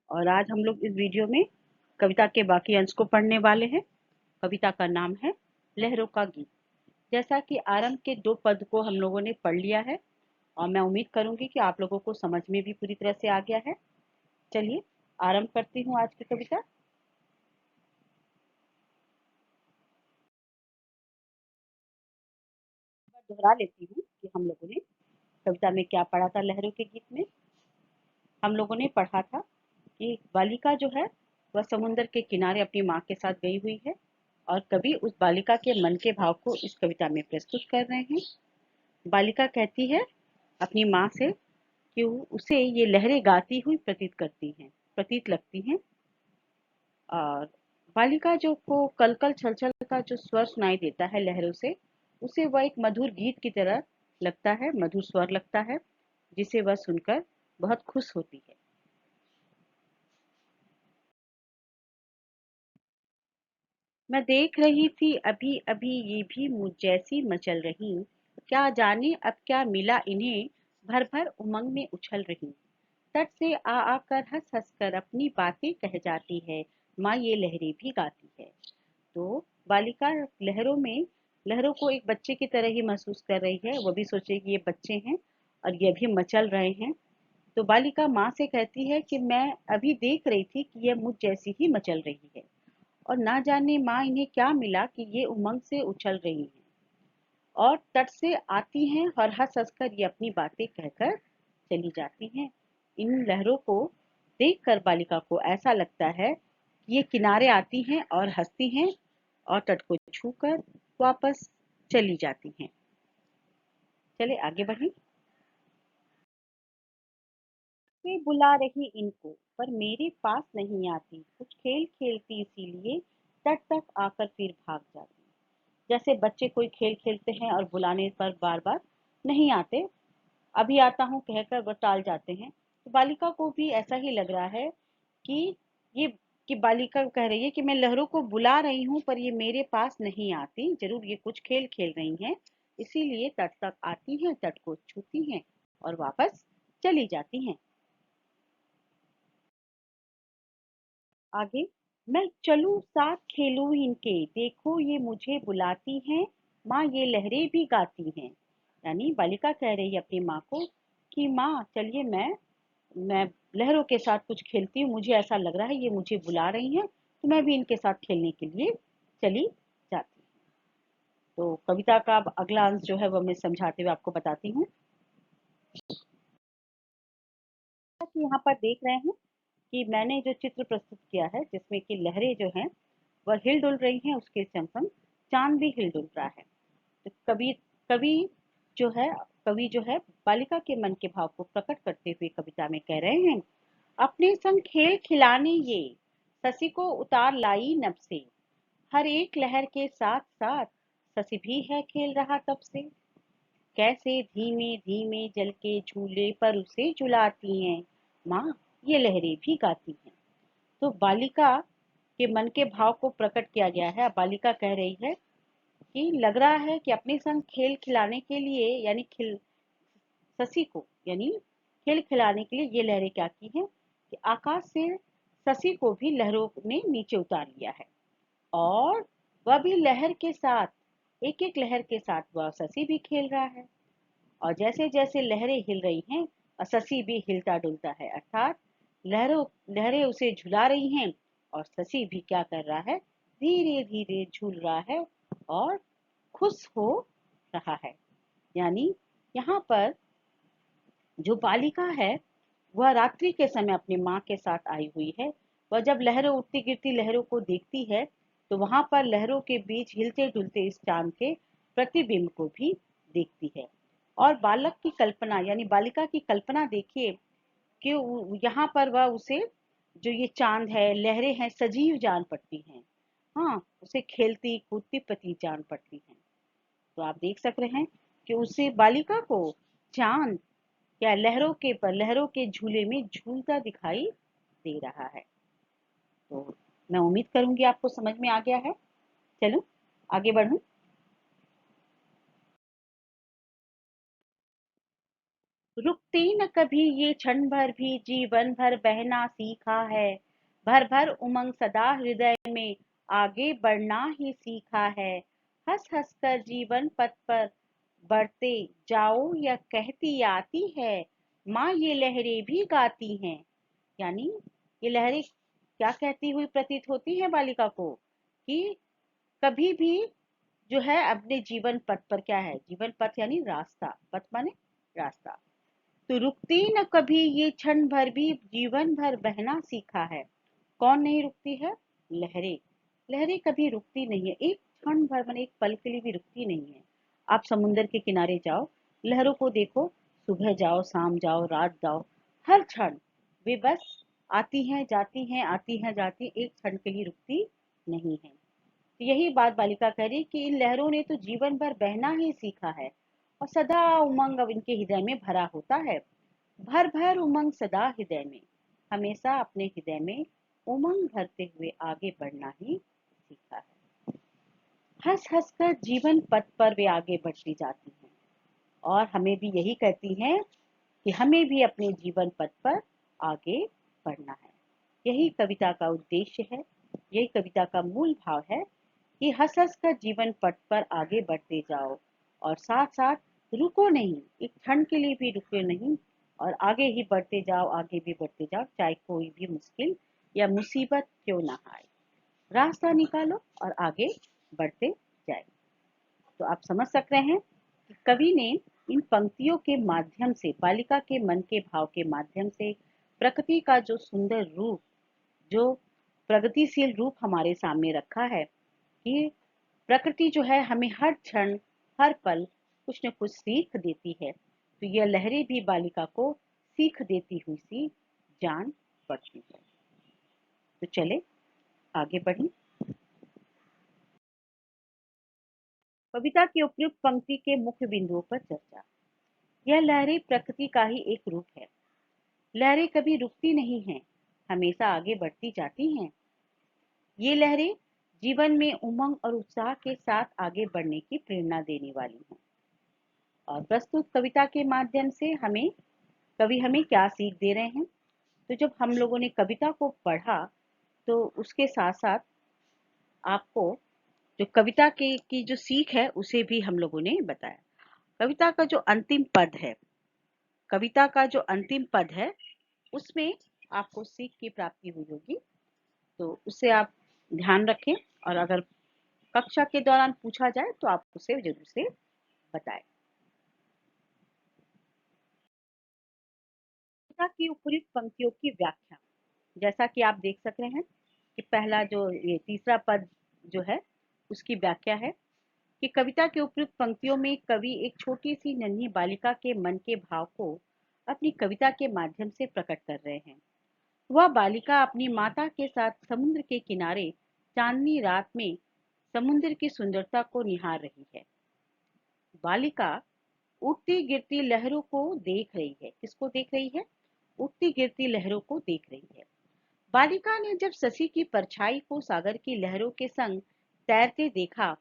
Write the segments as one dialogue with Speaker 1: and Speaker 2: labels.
Speaker 1: और आज हम लोग इस वीडियो में कविता के बाकी अंश को पढ़ने वाले हैं। कविता का नाम है लहरों का गीत। जैसा कि आरंभ के 2 पद को हम लोगों ने पढ़ लिया है और मैं उम्मीद करूंगी कि आप लोगों को समझ में भी पूरी तरह से आ गया है। चलिए आरंभ करती हूँ आज की कविता। दोहरा लेती हूँ कि हम लोगों ने कविता में क्या पढ़ा था। लहरों के गीत में हम लोगों ने पढ़ा था कि बालिका जो है वह समुद्र के किनारे अपनी माँ के साथ गई हुई है और कवि उस बालिका के मन के भाव को इस कविता में प्रस्तुत कर रहे हैं। बालिका कहती है अपनी माँ से कि उसे ये लहरें गाती हुई प्रतीत लगती हैं। और बालिका जो को कलकल छलछल का जो स्वर सुनाई देता है लहरों से, उसे वह एक मधुर गीत की तरह लगता है, मधुर स्वर लगता है, जिसे वह सुनकर बहुत खुश होती है। मैं देख रही थी अभी अभी ये भी मुझ जैसी मचल रही, क्या जाने अब क्या मिला इन्हें, भर भर उमंग में उछल रही। तट से आ आकर हंस हंस कर अपनी बातें कह जाती है, माँ ये लहरें भी गाती है। तो बालिका लहरों को एक बच्चे की तरह ही महसूस कर रही है। वो भी सोचे कि ये बच्चे हैं और ये भी मचल रहे हैं। तो बालिका माँ से कहती है कि मैं अभी देख रही थी कि यह मुझ जैसी ही मचल रही है और ना जाने माँ इन्हें क्या मिला कि ये उमंग से उछल रही हैं और तट से आती हैं और हंस हंस कर ये अपनी बातें कहकर चली जाती हैं। इन लहरों को देखकर बालिका को ऐसा लगता है कि ये किनारे आती हैं और हंसती हैं और तट को छूकर वापस चली जाती हैं। चले आगे बढ़ें। वे बुला रही इनको पर मेरे पास नहीं आती, कुछ खेल खेलती इसीलिए तट तक आकर फिर भाग जाती। जैसे बच्चे कोई खेल खेलते हैं और बुलाने पर बार बार नहीं आते, अभी आता हूँ कहकर वो टाल जाते हैं। तो बालिका को भी ऐसा ही लग रहा है कि ये कि बालिका कह रही है कि मैं लहरों को बुला रही हूँ पर ये मेरे पास नहीं आती, जरूर ये कुछ खेल खेल रही हैं, इसीलिए तट तक आती हैं, तट को छूती हैं और वापस चली जाती हैं। आगे, मैं चलूं साथ खेलूं इनके, देखो ये मुझे बुलाती हैं, माँ ये लहरें भी गाती हैं। यानी बालिका कह रही है अपनी माँ को कि माँ चलिए मैं लहरों के साथ कुछ खेलती हूँ, मुझे ऐसा लग रहा है ये मुझे बुला रही हैं, तो मैं भी इनके साथ खेलने के लिए चली जाती हूँ। तो कविता का अब अगला अंश जो है वो मैं समझाते हुए आपको बताती हूँ कि यहाँ पर देख रहे हैं कि मैंने जो चित्र प्रस्तुत किया है जिसमें कि लहरें जो हैं वह हिल डुल रही हैं, उसके संग संग चांद भी हिल डुल रहा है। तो कवि जो है कवि जो है बालिका के मन के भाव को प्रकट करते हुए कविता में कह रहे हैं, अपने संग खेल खिलाने ये शशि को उतार लाई नभ से, हर एक लहर के साथ साथ शशि भी है खेल रहा तब से, कैसे धीमे धीमे जल के झूले पर उसे झुलाती हैं, माँ ये लहरें भी गाती हैं। तो बालिका के मन के भाव को प्रकट किया गया है। बालिका कह रही है कि लग रहा है कि अपने संग खेल खिलाने के लिए यानी खिल शशि को यानी खेल खिलाने के लिए ये लहरें क्या की हैं कि आकाश से शशि को भी लहरों ने नीचे उतार लिया है और वह भी लहर के साथ एक एक लहर के साथ वह शशि भी खेल रहा है और जैसे जैसे लहरें हिल रही हैं और शशि भी हिलता डुलता है, अर्थात लहरें उसे झुला रही हैं और शशि भी क्या कर रहा है, धीरे धीरे झूल रहा है और खुश हो रहा है। यानी यहाँ पर जो बालिका है वह रात्रि के समय अपनी माँ के साथ आई हुई है। वह जब लहरों उठती गिरती लहरों को देखती है तो वहां पर लहरों के बीच हिलते डुलते इस चांद के प्रतिबिंब को भी देखती है और बालक की कल्पना यानी बालिका की कल्पना देखिए कि यहाँ पर वह उसे जो ये चांद है लहरें हैं सजीव जान पड़ती हैं। हाँ, उसे खेलती कूदती प्रतीत जान पड़ती हैं। तो आप देख सक रहे हैं कि उसे बालिका को चांद या लहरों के झूले में झूलता दिखाई दे रहा है। तो मैं उम्मीद करूंगी आपको समझ में आ गया है। चलो आगे बढ़ूं। रुकती न कभी ये क्षण भर भी, जीवन भर बहना सीखा है। भर भर उमंग सदा हृदय में, आगे बढ़ना ही सीखा है। हंस हंस कर जीवन पथ पर बढ़ते जाओ, यह कहती आती है। माँ ये लहरें भी गाती हैं। यानी ये लहरें क्या कहती हुई प्रतीत होती है बालिका को, कि कभी भी जो है अपने जीवन पथ पर, क्या है जीवन पथ यानी रास्ता, पथ माने रास्ता, तो रुकती न कभी ये क्षण भर भी, जीवन भर बहना सीखा है। कौन नहीं रुकती है? लहरें। लहरें कभी रुकती नहीं है, एक क्षण भर माने एक पल के लिए भी रुकती नहीं है। आप समुंदर के किनारे जाओ, लहरों को देखो, सुबह जाओ, शाम जाओ, रात जाओ, हर क्षण वे बस आती हैं जाती हैं, आती हैं जाती हैं, एक क्षण के लिए रुकती नहीं है। तो यही बात बालिका कह रही कि इन लहरों ने तो जीवन भर बहना ही सीखा है, और सदा उमंग अब इनके हृदय में भरा होता है। भर भर उमंग सदा हृदय में, हमेशा अपने हृदय में उमंग भरते हुए आगे बढ़ना ही सीखा है। हंस हंस कर जीवन पथ पर वे आगे बढ़ती जाती हैं, और हमें भी यही कहती हैं कि हमें भी अपने जीवन पथ पर आगे बढ़ना है। यही कविता का उद्देश्य है, यही कविता का मूल भाव है कि हंस हंस कर जीवन पथ पर आगे बढ़ते जाओ, और साथ साथ रुको नहीं, एक क्षण के लिए भी रुको नहीं, और आगे ही बढ़ते जाओ, आगे भी बढ़ते जाओ, चाहे कोई भी मुश्किल या मुसीबत क्यों ना आए। रास्ता निकालो और आगे बढ़ते जाए। तो आप समझ सक रहे हैं कि कवि ने इन पंक्तियों के माध्यम से, बालिका के मन के भाव के माध्यम से, प्रकृति का जो सुंदर रूप, जो प्रगतिशील रूप हमारे सामने रखा है, कि प्रकृति जो है हमें हर क्षण, हर पल कुछ न कुछ सीख देती है। तो यह लहरें भी बालिका को सीख देती हुई सी जान पड़ती है। तो चले आगे बढ़ें। कविता की उपयुक्त पंक्ति के मुख्य बिंदुओं पर चर्चा। यह लहरें प्रकृति का ही एक रूप है। लहरें कभी रुकती नहीं हैं, हमेशा आगे बढ़ती जाती हैं। ये लहरें जीवन में उमंग और उत्साह के साथ आगे बढ़ने की प्रेरणा देने वाली हैं। और प्रस्तुत कविता के माध्यम से कवि हमें क्या सीख दे रहे हैं? तो जब हम लोगों ने कविता को पढ़ा, तो उसके साथ साथ आपको जो कविता की जो सीख है उसे भी हम लोगों ने बताया। कविता का जो अंतिम पद है, कविता का जो अंतिम पद है, उसमें आपको सीख की प्राप्ति हुई होगी, तो उसे आप ध्यान रखें, और अगर कक्षा के दौरान पूछा जाए तो आप उसे जरूर से बताएं। कविता की उपयुक्त पंक्तियों की व्याख्या। जैसा कि आप देख सक रहे हैं कि पहला जो ये तीसरा पद जो है, उसकी व्याख्या है कि कविता के उपयुक्त पंक्तियों में कवि एक छोटी सी नन्ही बालिका के मन के भाव को अपनी कविता के माध्यम से प्रकट कर रहे हैं। वह बालिका अपनी माता के साथ समुद्र के किनारे चांदनी रात में समुद्र की सुंदरता को निहार रही है। बालिका उठती गिरती लहरों को देख रही है। किसको देख रही है? उठती गिरती लहरों को देख रही है। बालिका ने जब शशि की परछाई को सागर की लहरों के संग तैरते देखा,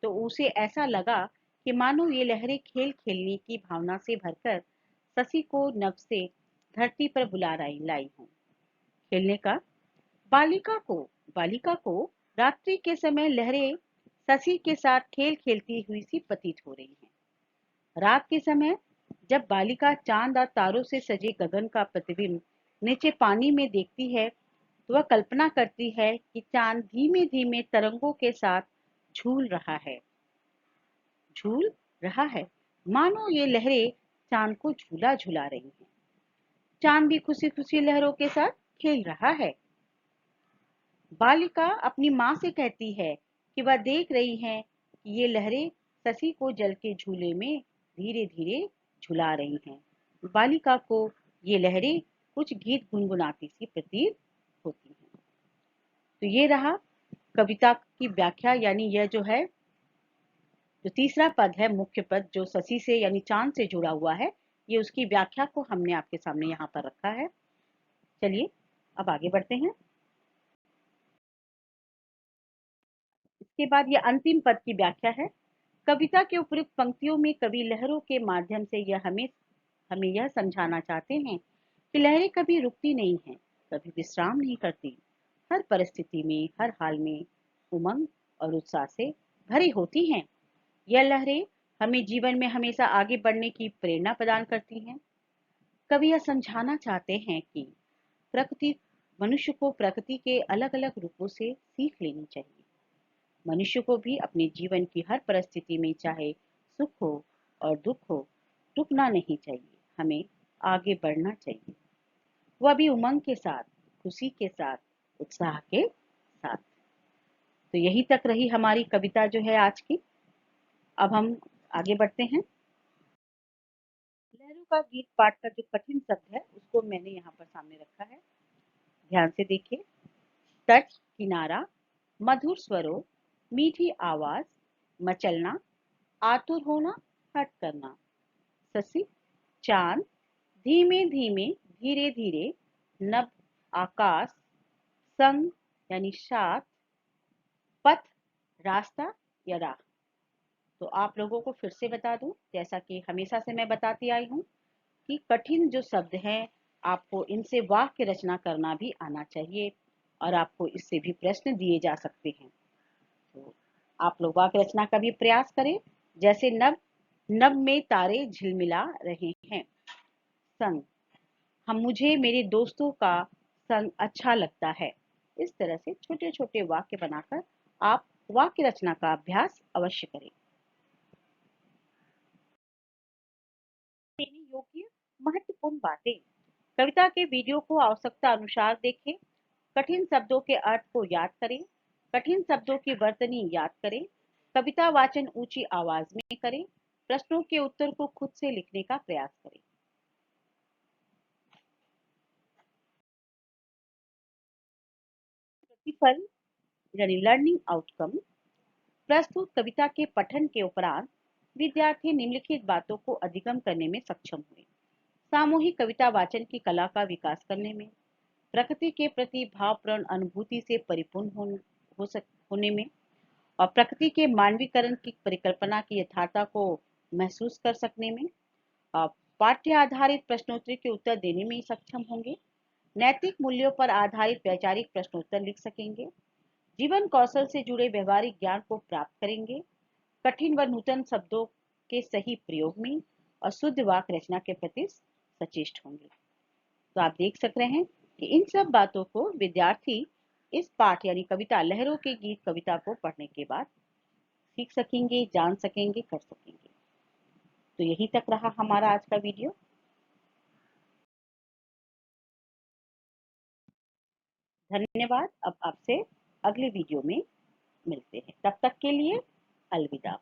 Speaker 1: तो उसे ऐसा लगा कि मानो ये लहरें खेल खेलने की भावना से भरकर शशि को नभ से धरती पर बुला लाई हूँ। खेलने का, बालिका को बालिका को रात्रि के समय लहरें शशि के साथ खेल खेलती हुई सी प्रतीत हो रही हैं। रात के समय जब बालिका चांद और तारों से सजे गगन का प्रतिबिंब नीचे पानी में देखती है, तो वह कल्पना करती है कि चांद धीमे धीमे तरंगों के साथ झूल रहा है झूल रहा है मानो ये लहरें चांद को झूला झुला रही हैं। चांद भी खुशी खुशी लहरों के साथ खेल रहा है। बालिका अपनी माँ से कहती है कि वह देख रही है कि ये लहरें शशि को जल के झूले में धीरे धीरे झुला रही हैं। बालिका को ये लहरें कुछ गीत गुनगुनाती सी प्रतीत होती हैं। तो ये रहा कविता की व्याख्या, यानी यह जो है, जो तीसरा पद है, मुख्य पद जो शशि से यानी चांद से जुड़ा हुआ है, ये उसकी व्याख्या को हमने आपके सामने यहाँ पर रखा है। चलिए अब आगे बढ़ते हैं। इसके बाद ये अंतिम पद की व्याख्या है। कविता के उपयुक्त पंक्तियों में कवि लहरों के माध्यम से यह हमें हमें यह समझाना चाहते हैं कि लहरें कभी रुकती नहीं हैं, कभी विश्राम नहीं करती। हर परिस्थिति में, हर हाल में उमंग और उत्साह से भरी होती हैं। यह लहरें हमें जीवन में हमेशा आगे बढ़ने की प्रेरणा प्रदान करती हैं। कवि यह समझाना चाहते हैं कि प्रकृति मनुष्य को प्रकृति के अलग-अलग रूपों से सीख लेनी चाहिए। मनुष्य को भी अपने जीवन की हर परिस्थिति में, चाहे सुख हो और दुख हो, रुकना नहीं चाहिए। हमें आगे बढ़ना चाहिए, वह भी उमंग के साथ, खुशी के साथ, उत्साह के साथ। तो यही तक रही हमारी कविता जो है आज की। अब हम आगे बढ़ते हैं। लहरों का गीत पाठ का जो कठिन शब्द है उसको मैंने यहाँ पर सामने रखा है, ध्यान से देखिए। तट, किनारा, मधुर स्वरों, मीठी आवाज, मचलना, आतुर होना, हट करना। शशि, चांद, धीमे धीमे, धीरे धीरे, नभ, आकाश, संग यानी साथ, पथ, रास्ता या राह। तो आप लोगों को फिर से बता दूं, जैसा कि हमेशा से मैं बताती आई हूँ कि कठिन जो शब्द हैं आपको इनसे वाक्य रचना करना भी आना चाहिए और आपको इससे भी प्रश्न दिए जा सकते हैं। तो आप लोग वाक्य रचना का भी प्रयास करें। जैसे नभ, नभ में तारे झिलमिला रहे हैं। संग, हम मुझे मेरे दोस्तों का संग अच्छा लगता है। इस तरह से छोटे छोटे वाक्य बनाकर आप वाक्य रचना का अभ्यास अवश्य करें। देने योग्य महत्वपूर्ण बातें, कविता के वीडियो को आवश्यकता अनुसार देखें। कठिन शब्दों के अर्थ को याद करें। कठिन शब्दों की वर्तनी याद करें। कविता वाचन ऊंची आवाज में करें। प्रश्नों के उत्तर को खुद से लिखने का प्रयास करें। प्रतिफल यानी लर्निंग आउटकम, प्रस्तुत कविता के पठन के उपरांत विद्यार्थी निम्नलिखित बातों को अधिगम करने में सक्षम हुए। सामूहिक कविता वाचन की कला का विकास करने में, प्रकृति के प्रति भावपूर्ण अनुभूति से परिपूर्ण होने में और प्रकृति के मानवीकरण की परिकल्पना की यथार्थता को महसूस कर सकने में, पाठ्य आधारित प्रश्नोत्तरी के उत्तर देने में सक्षम होंगे। नैतिक मूल्यों पर आधारित वैचारिक प्रश्नोत्तर लिख सकेंगे। जीवन कौशल से जुड़े व्यवहारिक ज्ञान को प्राप्त करेंगे। कठिन व नूतन शब्दों के सही प्रयोग में और शुद्ध वाक्य रचना के प्रति सचेष्ट होंगे। तो आप देख सक रहे हैं कि इन सब बातों को विद्यार्थी इस पाठ यानी कविता लहरों के गीत कविता को पढ़ने के बाद सीख सकेंगे, जान सकेंगे, कर सकेंगे। तो यही तक रहा हमारा आज का वीडियो। धन्यवाद। अब आपसे अगले वीडियो में मिलते हैं। तब तक के लिए अलविदा।